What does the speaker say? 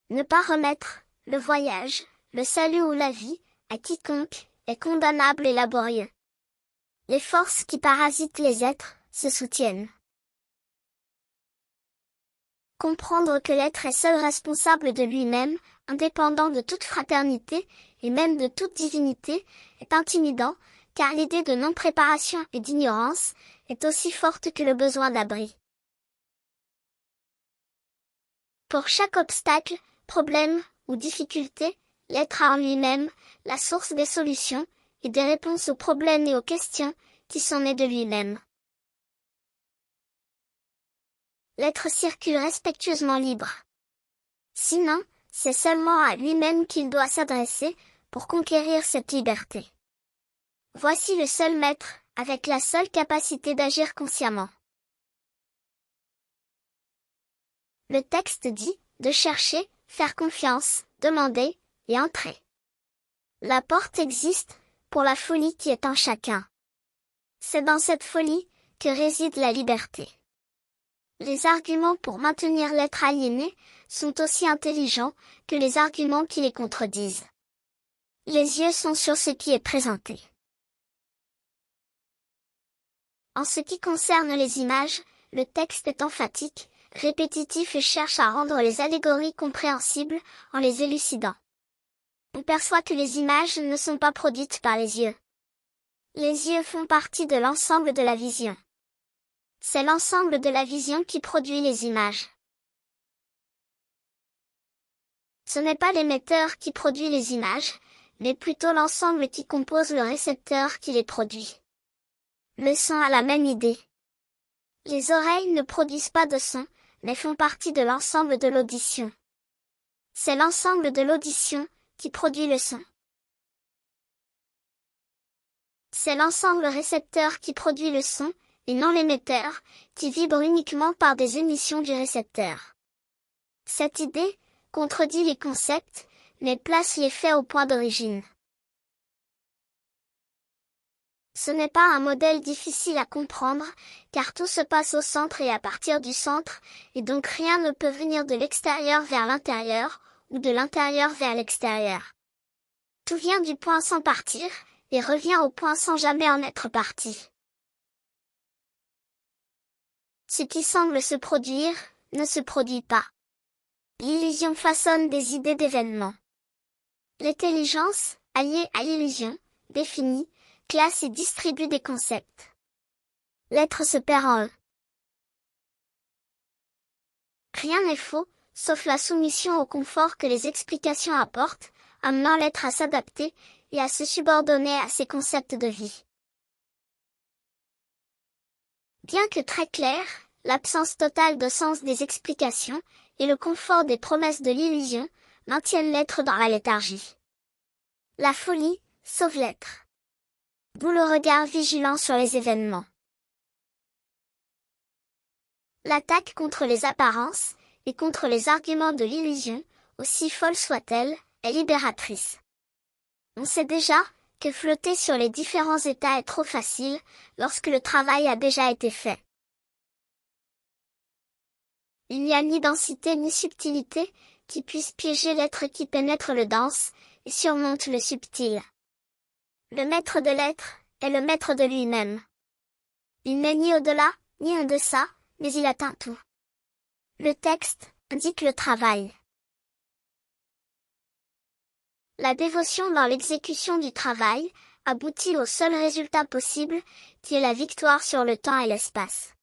Ne pas remettre le voyage, le salut ou la vie à quiconque est condamnable et laborieux. Les forces qui parasitent les êtres se soutiennent. Comprendre que l'être est seul responsable de lui-même, indépendant de toute fraternité, et même de toute divinité, est intimidant, car l'idée de non-préparation et d'ignorance est aussi forte que le besoin d'abri. Pour chaque obstacle, problème ou difficulté, l'être a en lui-même la source des solutions et des réponses aux problèmes et aux questions qui sont nées de lui-même. L'être circule respectueusement libre. Sinon, c'est seulement à lui-même qu'il doit s'adresser pour conquérir cette liberté. Voici le seul maître, avec la seule capacité d'agir consciemment. Le texte dit, de chercher, faire confiance, demander, et entrer. La porte existe, pour la folie qui est en chacun. C'est dans cette folie, que réside la liberté. Les arguments pour maintenir l'être aliéné, sont aussi intelligents, que les arguments qui les contredisent. Les yeux sont sur ce qui est présenté. En ce qui concerne les images, le texte est emphatique, répétitif et cherche à rendre les allégories compréhensibles, en les élucidant. On perçoit que les images ne sont pas produites par les yeux. Les yeux font partie de l'ensemble de la vision. C'est l'ensemble de la vision qui produit les images. Ce n'est pas l'émetteur qui produit les images, mais plutôt l'ensemble qui compose le récepteur qui les produit. Le son a la même idée. Les oreilles ne produisent pas de son, mais font partie de l'ensemble de l'audition. C'est l'ensemble de l'audition qui produit le son. C'est l'ensemble récepteur qui produit le son, et non l'émetteur, qui vibre uniquement par des émissions du récepteur. Cette idée contredit les concepts, mais place les faits au point d'origine. Ce n'est pas un modèle difficile à comprendre, car tout se passe au centre et à partir du centre, et donc rien ne peut venir de l'extérieur vers l'intérieur, ou de l'intérieur vers l'extérieur. Tout vient du point sans partir, et revient au point sans jamais en être parti. Ce qui semble se produire, ne se produit pas. L'illusion façonne des idées d'événements. L'intelligence, alliée à l'illusion, définit, classe et distribue des concepts. L'être se perd en eux. Rien n'est faux, sauf la soumission au confort que les explications apportent, amenant l'être à s'adapter, et à se subordonner à ses concepts de vie. Bien que très clair, l'absence totale de sens des explications, et le confort des promesses de l'illusion, maintiennent l'être dans la léthargie. La folie sauve l'être. D'où le regard vigilant sur les événements. L'attaque contre les apparences, et contre les arguments de l'illusion, aussi folle soit-elle, est libératrice. On sait déjà que flotter sur les différents états est trop facile, lorsque le travail a déjà été fait. Il n'y a ni densité ni subtilité, qui puisse piéger l'être qui pénètre le dense, et surmonte le subtil. Le maître de l'être, est le maître de lui-même. Il n'est ni au-delà, ni en deçà, mais il atteint tout. Le texte indique le travail. La dévotion dans l'exécution du travail aboutit au seul résultat possible, qui est la victoire sur le temps et l'espace.